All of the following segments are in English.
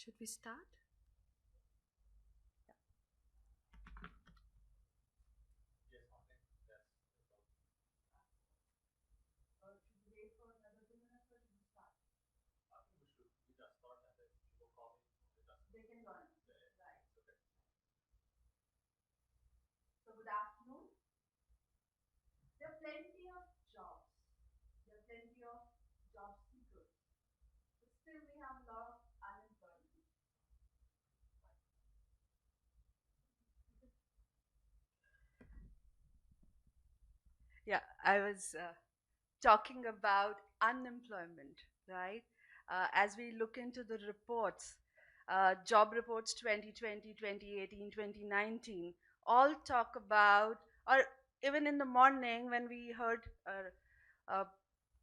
Should we start? So good afternoon. There are plenty of jobs. There are plenty of job seekers. But still we have a lot of unemployment. Yeah, I was talking about unemployment, right? As we look into the reports, job reports 2020, 2018, 2019, all talk about, or even in the morning when we heard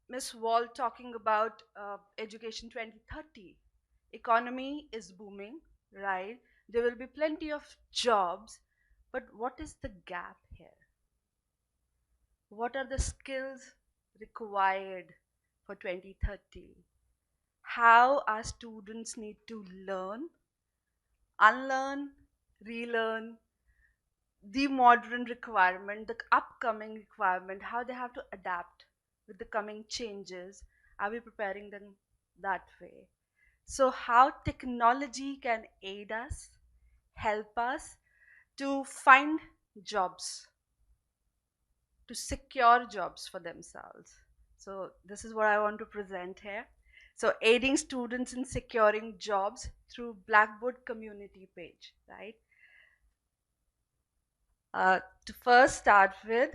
Miss Wall talking about education 2030, economy is booming, right? There will be plenty of jobs, but what is the gap here? What are the skills required for 2030? How our students need to learn, unlearn, relearn the modern requirement, the upcoming requirement, how they have to adapt with the coming changes. Are we preparing them that way? So, how technology can aid us, help us to find jobs, to secure jobs for themselves. So this is what I want to present here. So aiding students in securing jobs through Blackboard community page, right? To first start with,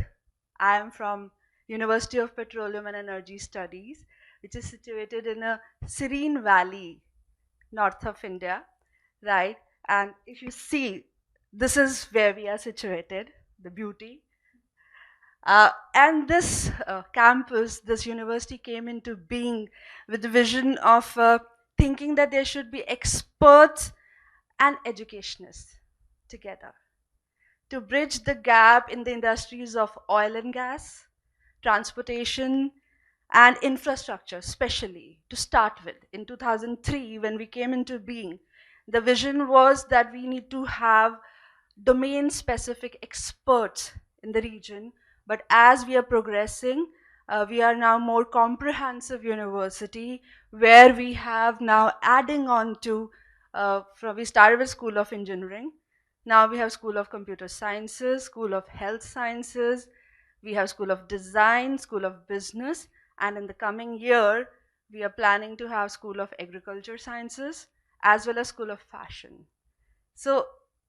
I am from University of Petroleum and Energy Studies, which is situated in a serene valley north of India, right? And if you see, this is where we are situated, the beauty. And this campus, this university came into being with the vision of thinking that there should be experts and educationists together to bridge the gap in the industries of oil and gas, transportation, and infrastructure, especially to start with. In 2003, when we came into being, the vision was that we need to have domain specific experts in the region. But as we are progressing, we are now more comprehensive university where we have now adding on to, we started with School of Engineering. Now we have School of Computer Sciences, School of Health Sciences, we have School of Design, School of Business, and in the coming year, we are planning to have School of Agriculture Sciences as well as School of Fashion. So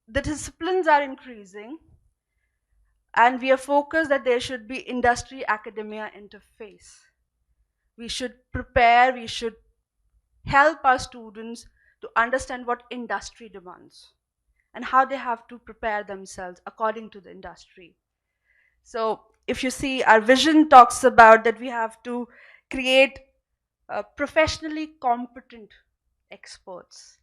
the disciplines are increasing, and we are focused that there should be industry academia interface. We should prepare, we should help our students to understand what industry demands and how they have to prepare themselves according to the industry. So if you see, our vision talks about that we have to create professionally competent experts.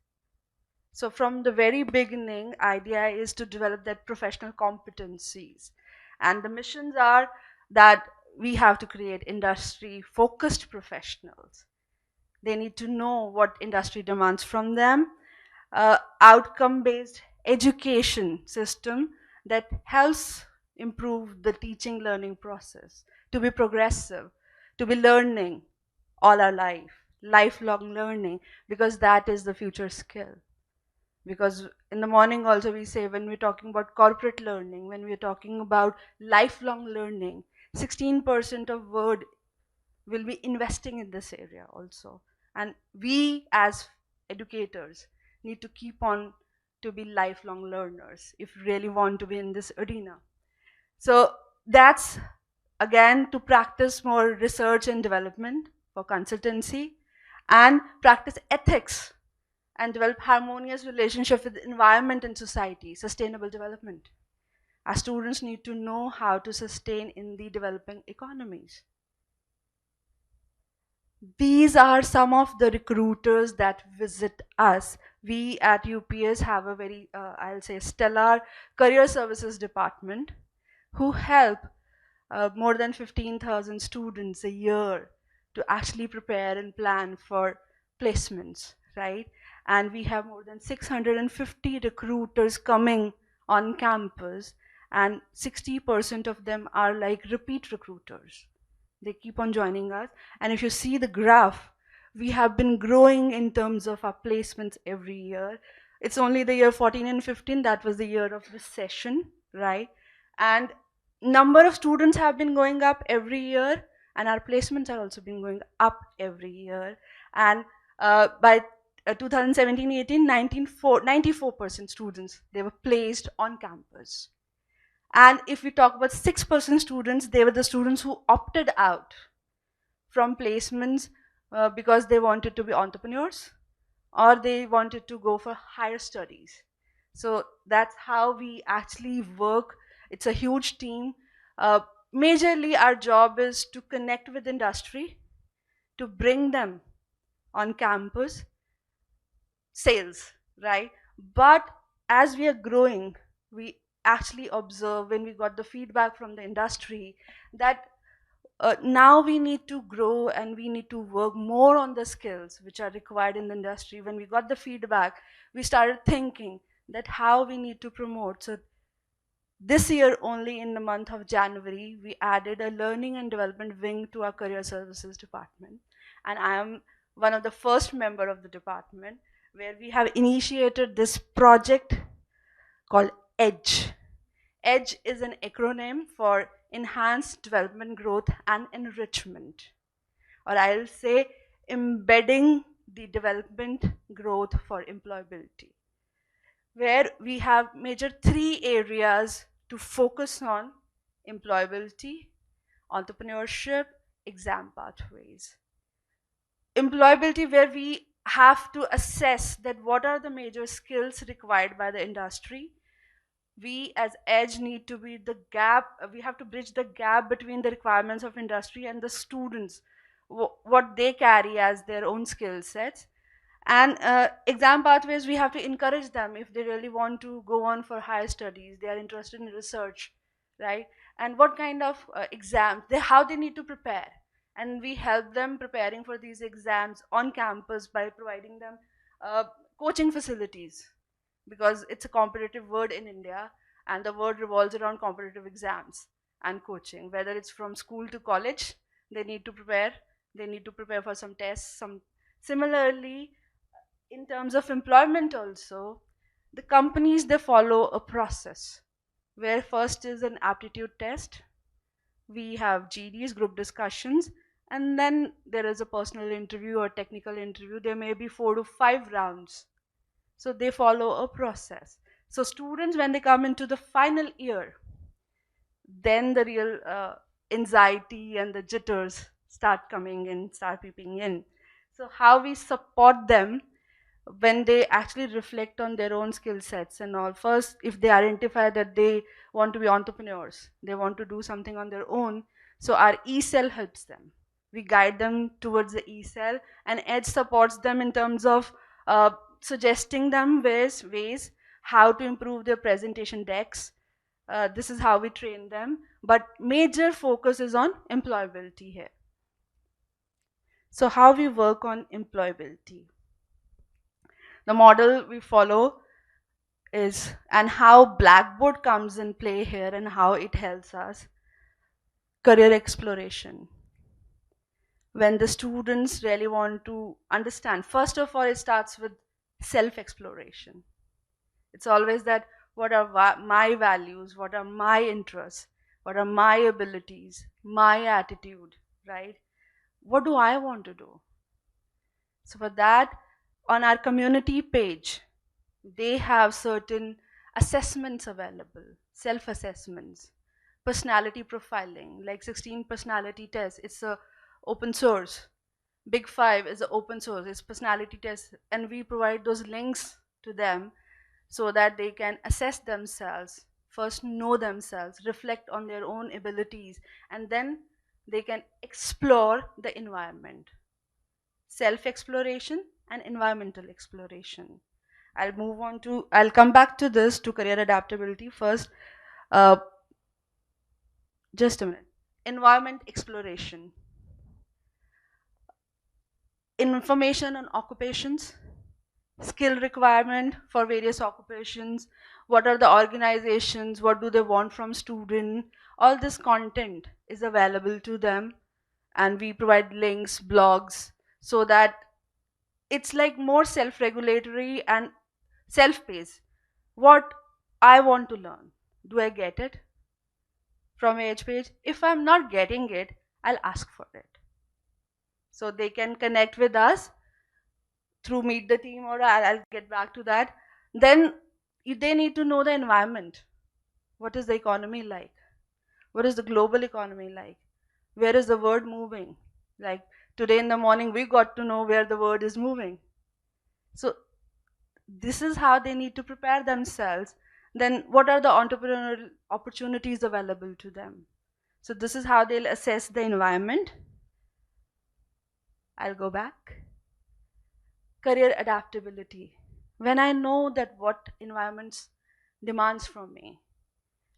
So from the very beginning, idea is to develop that professional competencies. And the missions are that we have to create industry focused professionals. They need to know what industry demands from them. Outcome based education system that helps improve the teaching learning process, to be progressive, to be learning all our life, lifelong learning, because that is the future skill. Because in the morning also we say, when we're talking about corporate learning, when we're talking about lifelong learning, 16% of world will be investing in this area also. And we as educators need to keep on to be lifelong learners if we really want to be in this arena. So that's again to practice more research and development for consultancy, and practice ethics and develop harmonious relationship with the environment and society, sustainable development. Our students need to know how to sustain in the developing economies. These are some of the recruiters that visit us. We at UPS have a very, I'll say, stellar career services department who help more than 15,000 students a year to actually prepare and plan for placements, right? And we have more than 650 recruiters coming on campus, and 60% of them are like repeat recruiters. They keep on joining us. And if you see the graph, we have been growing in terms of our placements every year. It's only the year 14 and 15 that was the year of recession, right? And number of students have been going up every year, and our placements are also been going up every year. And by 2017-18, 94% students, they were placed on campus. And if we talk about 6% students, they were the students who opted out from placements because they wanted to be entrepreneurs or they wanted to go for higher studies. So that's how we actually work. It's a huge team. Uh, Majorly, our job is to connect with industry, to bring them on campus, sales, right? But as we are growing, we actually observe when we got the feedback from the industry that now we need to grow and we need to work more on the skills which are required in the industry. When we got the feedback, we started thinking that how we need to promote. So this year only, in the month of January, we added a learning and development wing to our career services department. And I am one of the first member of the department where we have initiated this project called EDGE. EDGE is an acronym for Enhanced Development Growth and Enrichment, or I'll say embedding the development growth for employability, where we have major three areas to focus on: employability, entrepreneurship, exam pathways. Employability, where we have to assess that what are the major skills required by the industry. We as edge need to be the gap, we have to bridge the gap between the requirements of industry and the students, what they carry as their own skill sets. And exam pathways, we have to encourage them if they really want to go on for higher studies, they are interested in research, right? And what kind of exams they, how they need to prepare, and we help them preparing for these exams on campus by providing them uh, coaching facilities, because it's a competitive word in India, and the word revolves around competitive exams and coaching. Whether it's from school to college, they need to prepare. They need to prepare for some tests. Some similarly, in terms of employment, also, the companies, they follow a process where first is an aptitude test. We have GDs, group discussions, and then there is a personal interview or technical interview. There may be 4 to 5 rounds, so they follow a process. So students, when they come into the final year, then the real anxiety and the jitters start coming in, start peeping in. So how we support them when they actually reflect on their own skill sets and all. First, if they identify that they want to be entrepreneurs, they want to do something on their own, so our e-cell helps them. We guide them towards the e-cell, and edge supports them in terms of uh, suggesting them ways how to improve their presentation decks. This is how we train them, but major focus is on employability here. So how we work on employability, the model we follow is, and how Blackboard comes in play here and how it helps us: career exploration. When the students really want to understand, first of all, it starts with self exploration. It's always that what are my values, what are my interests, what are my abilities, my attitude, right? What do I want to do? So for that, on our community page, they have certain assessments available, self assessments, personality profiling, like 16 personality tests. It's a open source. Big Five is an open source, it's personality tests, and we provide those links to them so that they can assess themselves, first know themselves, reflect on their own abilities, and then they can explore the environment. Self exploration and environmental exploration. I'll come back to this, to career adaptability. First, uh, just a minute. Environment exploration. Information on occupations, skill requirement for various occupations, what are the organizations, what do they want from student. All this content is available to them, and we provide links, blogs, so that it's like more self-regulatory and self-paced. What I want to learn, do I get it from age page? If I'm not getting it, I'll ask for it. So they can connect with us through Meet the Team, or I'll get back to that. Then they need to know the environment. What is the economy like? What is the global economy like? Where is the world moving? Like today in the morning, we got to know where the world is moving. So this is how they need to prepare themselves. Then what are the entrepreneurial opportunities available to them? So this is how they'll assess the environment. I'll go back. Career adaptability. When I know that what environments demands from me,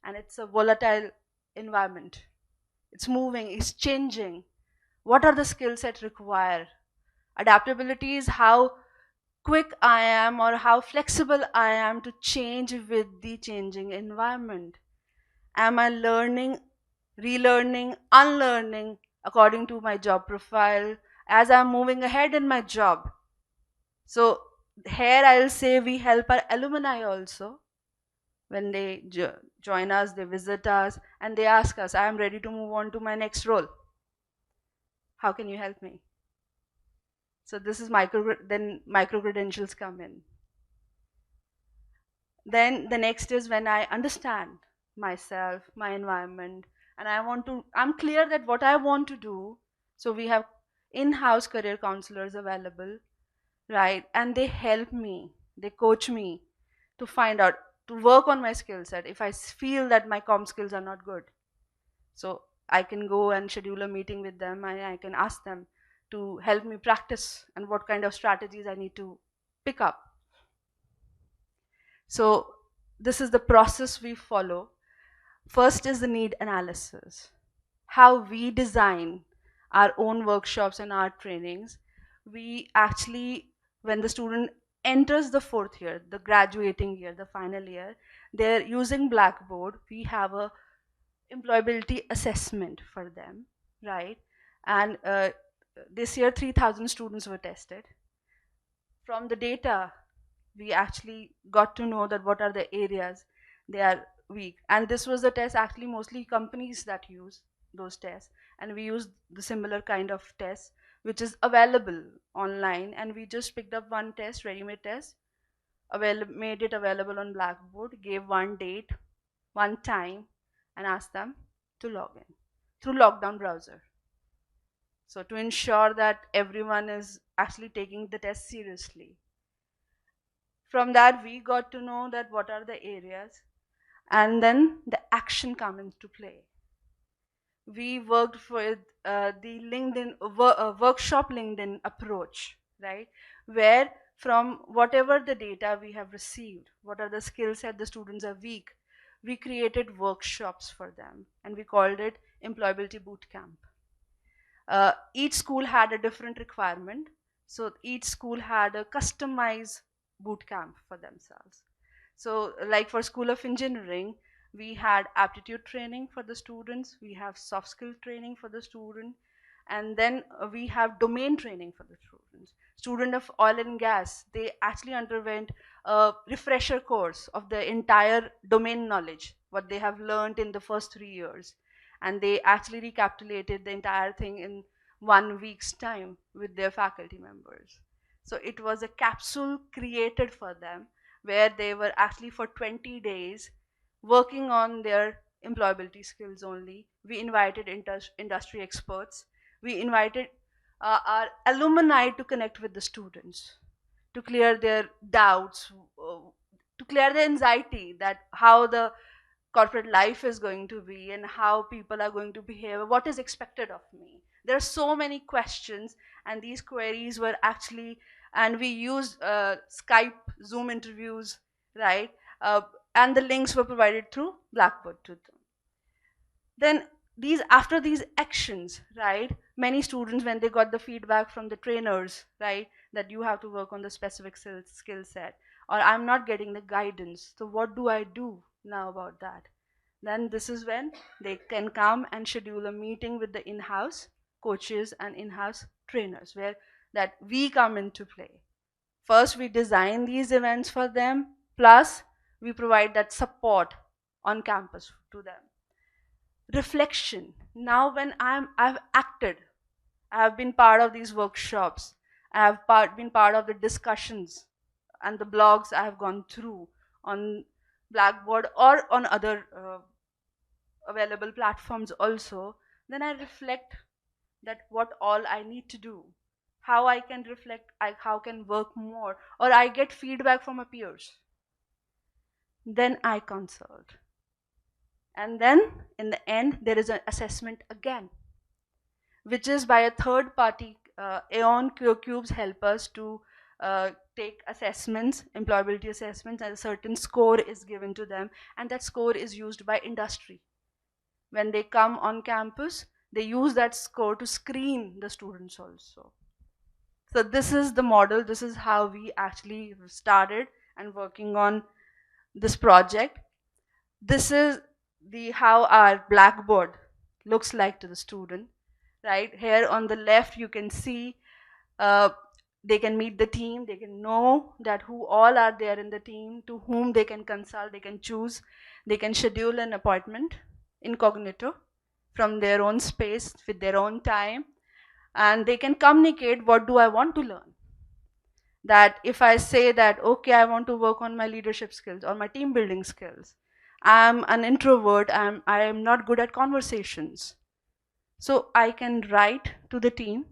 and it's a volatile environment, it's moving, it's changing, what are the skill sets required? Adaptability is how quick I am or how flexible I am to change with the changing environment. Am I learning, relearning, unlearning according to my job profile as I'm moving ahead in my job? So here I'll say we help our alumni also. When they join us, they visit us, and they ask us, I am ready to move on to my next role. How can you help me? So this is then micro credentials come in. Then the next is when I understand myself, my environment, and I'm clear that what I want to do. So we have in-house career counselors available, right? And they help me, they coach me to find out, to work on my skill set if I feel that my com skills are not good. So I can go and schedule a meeting with them, and I can ask them to help me practice and what kind of strategies I need to pick up. So this is the process we follow. First is the need analysis. How we design our own workshops and our trainings. We actually, when the student enters the fourth year, the graduating year, the final year, they're using Blackboard. We have a employability assessment for them, right? And this year 3,000 students were tested. From the data, we actually got to know that what are the areas they are weak. And this was the test, actually mostly companies that use those tests, and we used the similar kind of test which is available online, and we just picked up one test, ready-made test, made it available on Blackboard, gave one date, one time, and asked them to log in through lockdown browser. So to ensure that everyone is actually taking the test seriously. From that, we got to know that what are the areas, and then the action come into play. We worked with the LinkedIn workshop LinkedIn approach, right? Where from whatever the data we have received, what are the skill set the students are weak, we created workshops for them, and we called it employability bootcamp. Each school had a different requirement, so each school had a customized boot camp for themselves. So like for School of Engineering, we had aptitude training for the students, we have soft skill training for the student, and then we have domain training for the students. Student of oil and gas, they actually underwent a refresher course of the entire domain knowledge, what they have learned in the first 3 years, and they actually recapitulated the entire thing in 1 week's time with their faculty members. So it was a capsule created for them where they were actually for 20 days working on their employability skills only. We invited industry experts. We invited our alumni to connect with the students, to clear their doubts, to clear the anxiety that how the corporate life is going to be and how people are going to behave, what is expected of me. There are so many questions, and these queries were actually, and we used Skype, Zoom interviews, right? And the links were provided through Blackboard to them. Then after these actions, right, many students, when they got the feedback from the trainers, right, that you have to work on the specific skill set, or I'm not getting the guidance. So what do I do now about that? Then this is when they can come and schedule a meeting with the in-house coaches and in-house trainers, where that we come into play. First, we design these events for them, plus we provide that support on campus to them. Reflection. Now when I've acted, I have been part of these workshops, I have been part of the discussions and the blogs I have gone through on Blackboard or on other available platforms also, then I reflect that what all I need to do, how I can reflect, how can work more, or I get feedback from my peers. Then I consult. And then in the end, there is an assessment again, which is by a third party. Aeon Cubes help us to take assessments, employability assessments, and a certain score is given to them, and that score is used by industry. When they come on campus, they use that score to screen the students also. So this is the model, this is how we actually started and working on this project. This is the how our Blackboard looks like to the student. Right here on the left, you can see they can meet the team, they can know that who all are there in the team, to whom they can consult, they can choose, they can schedule an appointment incognito from their own space with their own time, and they can communicate what do I want to learn. That if I say that, okay, I want to work on my leadership skills or my team building skills, I'm an introvert, I am not good at conversations, so I can write to the team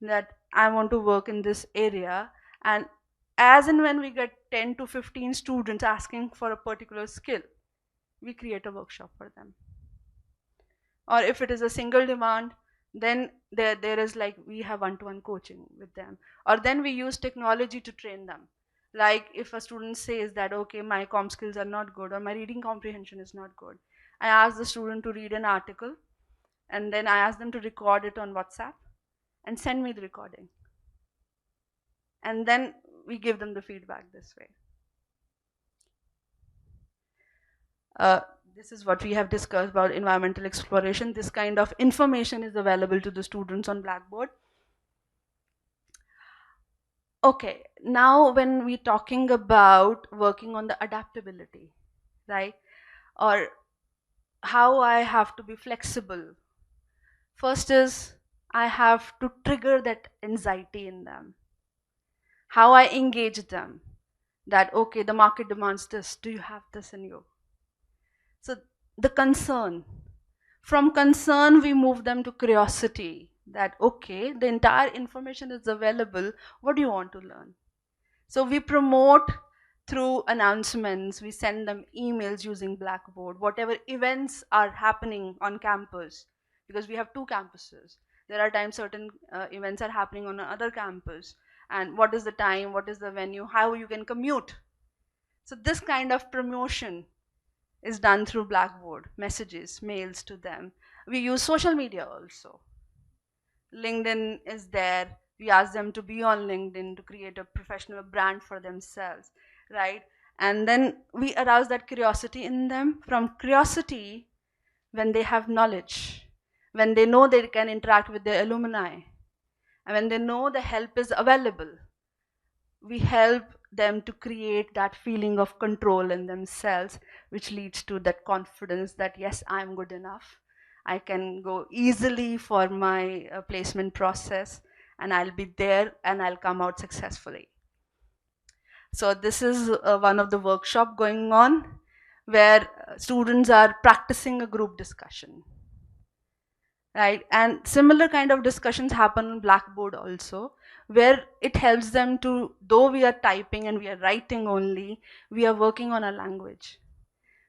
that I want to work in this area, and as and when we get 10 to 15 students asking for a particular skill, we create a workshop for them. Or if it is a single demand, then there is like we have one-to-one coaching with them, or then we use technology to train them. Like if a student says that, okay, my comm skills are not good or my reading comprehension is not good, I ask the student to read an article, and then I ask them to record it on WhatsApp and send me the recording, and then we give them the feedback this way. This is what we have discussed about environmental exploration. This kind of information is available to the students on Blackboard. Okay, now when we're talking about working on the adaptability, right? Or how I have to be flexible. First is I have to trigger that anxiety in them. How I engage them. That, okay, the market demands this. Do you have this in you? So the concern. From concern, we move them to curiosity. That, okay, the entire information is available. What do you want to learn? So we promote through announcements, we send them emails using Blackboard, whatever events are happening on campus, because we have two campuses. There are times certain events are happening on another campus, and what is the time, what is the venue, how you can commute. So this kind of promotion is done through Blackboard, messages, mails to them. We use social media also. LinkedIn is there. We ask them to be on LinkedIn to create a professional brand for themselves, right? And then we arouse that curiosity in them. From curiosity, when they have knowledge, when they know they can interact with their alumni, and when they know the help is available, we help them to create that feeling of control in themselves, which leads to that confidence that, yes, I'm good enough. I can go easily for my placement process, and I'll be there and I'll come out successfully. So this is one of the workshop going on where students are practicing a group discussion, right? And similar kind of discussions happen on Blackboard also, where it helps them to, though we are typing and we are writing only, we are working on a language.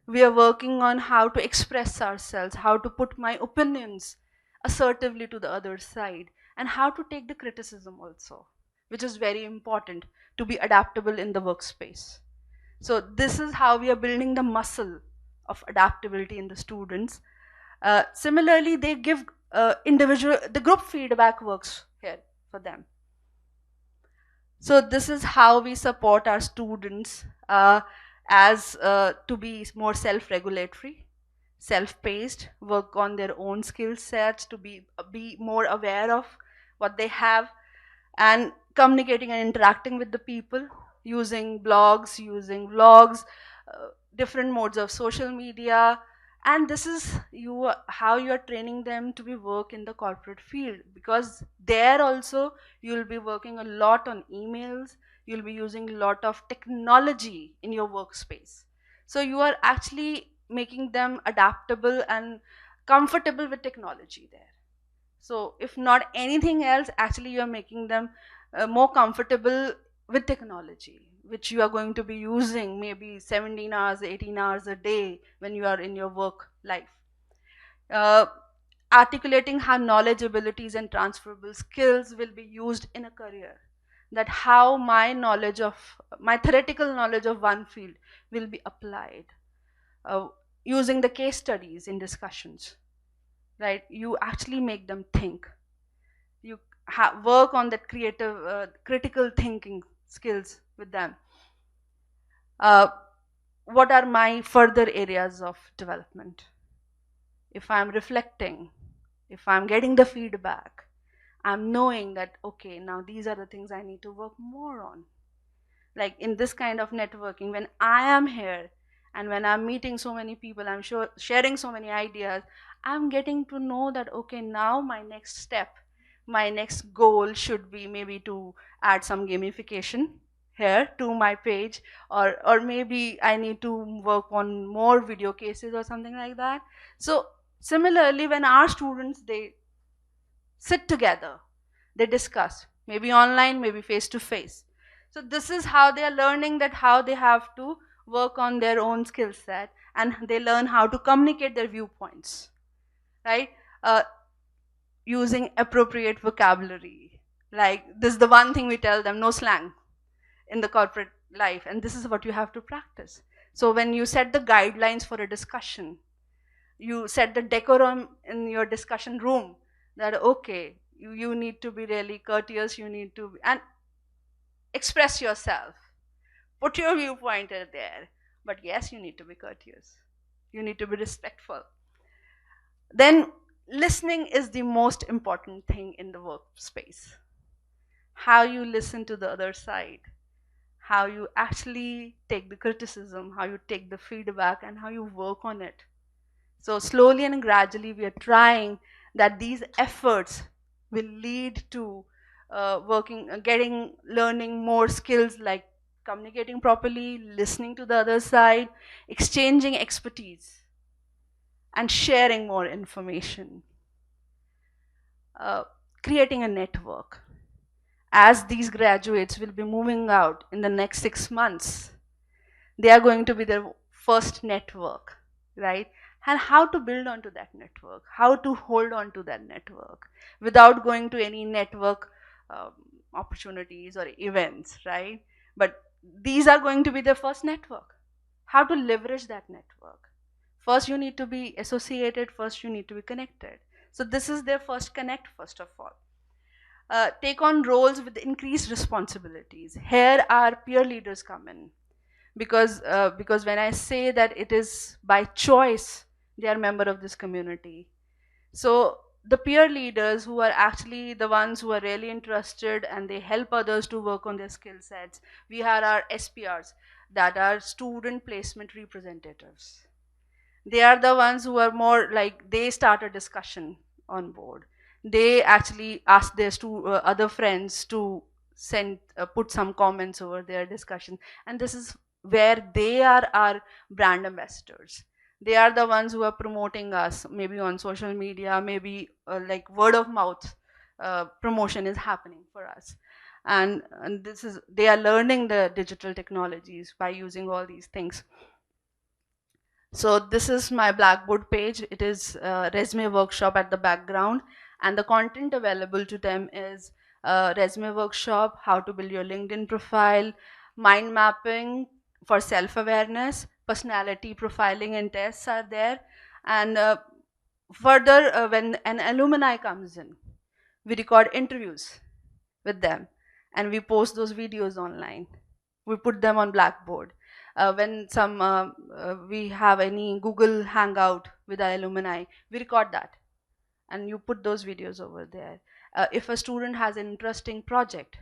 We are working on how to express ourselves, how to put my opinions assertively to the other side, and how to take the criticism also, which is very important to be adaptable in the workspace. So this is how we are building the muscle of adaptability in the students. Similarly, they give the group feedback works here for them. So this is how we support our students as to be more self-regulatory, self-paced, work on their own skill sets, to be more aware of what they have, and communicating and interacting with the people using blogs, using vlogs, different modes of social media. And this is how you are training them to be work in the corporate field, because there also you'll be working a lot on emails, you'll be using a lot of technology in your workspace. So you are actually making them adaptable and comfortable with technology there. So if not anything else, actually you are making them more comfortable with technology, which you are going to be using maybe 17 hours, 18 hours a day when you are in your work life. Uh, Articulating how knowledge, abilities, and transferable skills will be used in a career. That how my theoretical knowledge of one field will be applied. Uh, Using the case studies in discussions, right? You actually make them think. You work on that creative, critical thinking skills with them. uh, what are my further areas of development? If I'm reflecting, if I'm getting the feedback, I'm knowing that okay, now these are the things I need to work more on. Like in this kind of networking, when I am here and when I'm meeting so many people, I'm sure sharing so many ideas, I'm getting to know that okay, now my next step, my next goal should be maybe to add some gamification here to my page, or maybe I need to work on more video cases or something like that. So similarly, when our students, they sit together, they discuss, maybe online, maybe face to face. So this is how they are learning, that how they have to work on their own skill set, and they learn how to communicate their viewpoints, right? uh, Using appropriate vocabulary. Like this is the one thing we tell them: no slang in the corporate life, and this is what you have to practice. So when you set the guidelines for a discussion, you set the decorum in your discussion room, that okay, you need to be really courteous, you need to and express yourself, put your viewpoint there, but yes, you need to be courteous, you need to be respectful. Then listening is the most important thing in the workspace. How you listen to the other side, how you actually take the criticism, how you take the feedback, and how you work on it. So slowly and gradually, we are trying that these efforts will lead to learning more skills like communicating properly, listening to the other side, exchanging expertise, and sharing more information, uh, creating a network. As these graduates will be moving out in the next 6 months, they are going to be their first network, right? And how to build onto that network, how to hold on to that network without going to any network um, opportunities or events, right? But these are going to be their first network. How to leverage that network? First you need to be associated, first you need to be connected. So this is their first connect, first of all. Take on roles with increased responsibilities. Here our peer leaders come in, because when I say that it is by choice they are member of this community. So the peer leaders, who are actually the ones who are really interested and they help others to work on their skill sets. We have our SPRs, that are student placement representatives. They are the ones who are more like, they start a discussion on board. They actually ask their other friends to put some comments over their discussion, and this is where they are our brand ambassadors. They are the ones who are promoting us, maybe on social media, maybe like word of mouth promotion is happening for us. And this is, they are learning the digital technologies by using all these things. So this is my Blackboard page. It is a resume workshop at the background, and the content available to them is resume workshop, how to build your LinkedIn profile, mind mapping for self-awareness, personality profiling and tests are there. And further, when an alumni comes in, we record interviews with them, and we post those videos online. We put them on Blackboard. When we have any Google Hangout with our alumni, we record that and you put those videos over there. If a student has an interesting project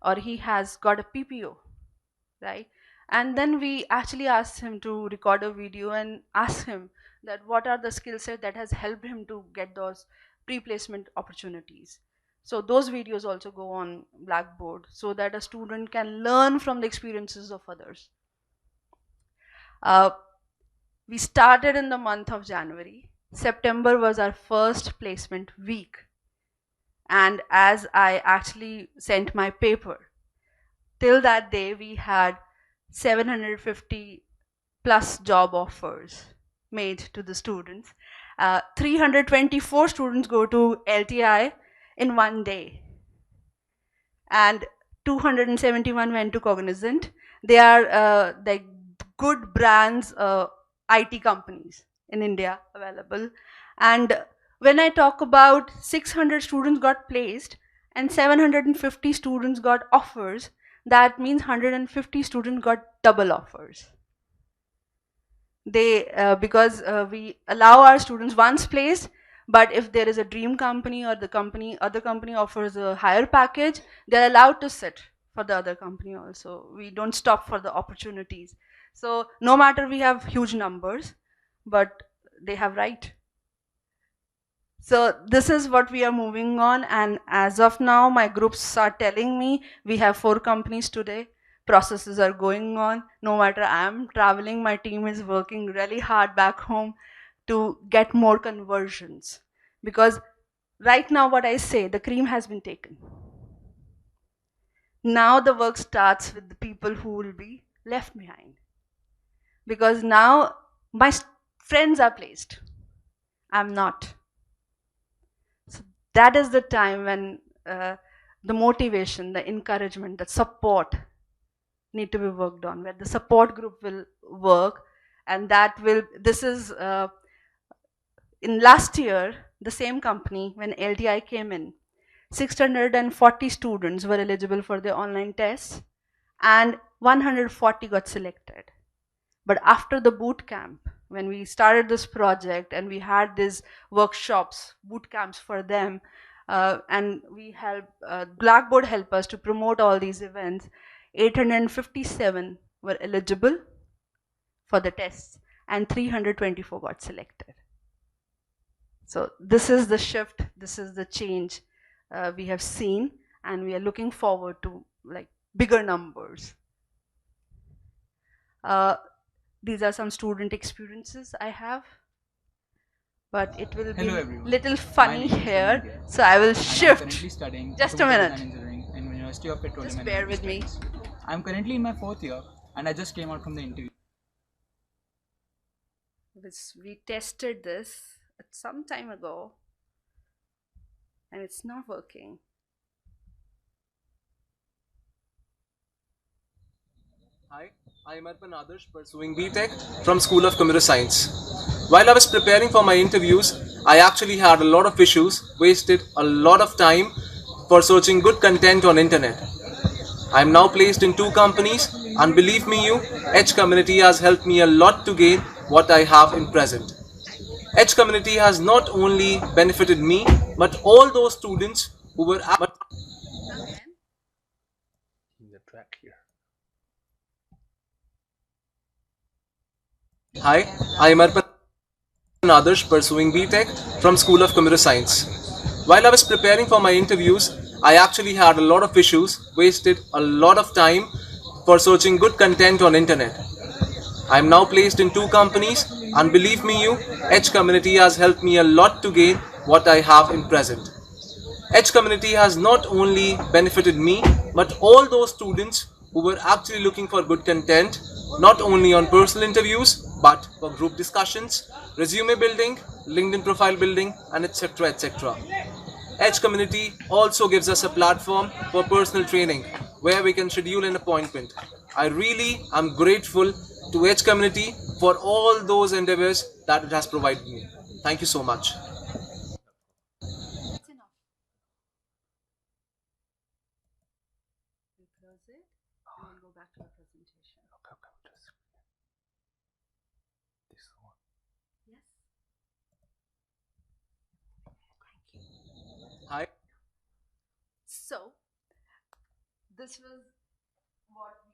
or he has got a PPO, right? And then we actually ask him to record a video and ask him that what are the skill set that has helped him to get those pre-placement opportunities. So those videos also go on Blackboard so that a student can learn from the experiences of others. Uh, we started in the month of January. September was our first placement week. And as I actually sent my paper, till that day we had 750 plus job offers made to the students. 324 students go to LTI in one day, and 271 went to Cognizant. They are like good brands, IT companies in India available. And when I talk about 600 students got placed and 750 students got offers, that means 150 students got double offers. Because we allow our students once placed, but if there is a dream company or the other company offers a higher package, they're allowed to sit for the other company also. We don't stop for the opportunities. So no matter we have huge numbers, but they have right. So this is what we are moving on, and as of now my groups are telling me we have 4 companies today. Processes are going on. No matter I am traveling, my team is working really hard back home to get more conversions, because right now what I say, the cream has been taken. Now the work starts with the people who will be left behind, because now my friends are placed, I'm not. So that is the time when the motivation, the encouragement, the support need to be worked on, where the support group will work. And this is in last year, the same company, when LTI came in, 640 students were eligible for the online tests and 140 got selected. But after the boot camp, when we started this project and we had these workshops, boot camps for them, and we Blackboard helped us to promote all these events, 857 were eligible for the tests and 324 got selected. So this is the shift, this is the change we have seen, and we are looking forward to like bigger numbers. These are some student experiences I have, but it will be a little funny here, so I will shift. Just a minute. In University of Petroleum Just and bear Energy with me. Studies. I'm currently in my 4th year and I just came out from the interview. We tested this some time ago and it's not working. Hi, I am Arpan Adarsh, pursuing BTech from School of Computer Science. While I was preparing for my interviews, I actually had a lot of issues, wasted a lot of time for searching good content on internet. I am now placed in 2 companies, and believe me you, Edge community has helped me a lot to gain what I have in present. Edge community has not only benefited me, but all those students who were in the track here. Hi, I am Arpan Adarsh, pursuing BTech from School of Computer Science. While I was preparing for my interviews, I actually had a lot of issues, wasted a lot of time for searching good content on internet. I am now placed in 2 companies, and believe me you, Edge community has helped me a lot to gain what I have in present. Edge community has not only benefited me, but all those students who were actually looking for good content, not only on personal interviews, but for group discussions, resume building, LinkedIn profile building, and etc. etc. Edge community also gives us a platform for personal training where we can schedule an appointment. I really am grateful to Edge community for all those endeavors that it has provided me. Thank you so much. That's enough. and we'll go back to the presentation. This one. Yes. Hi. So, this was what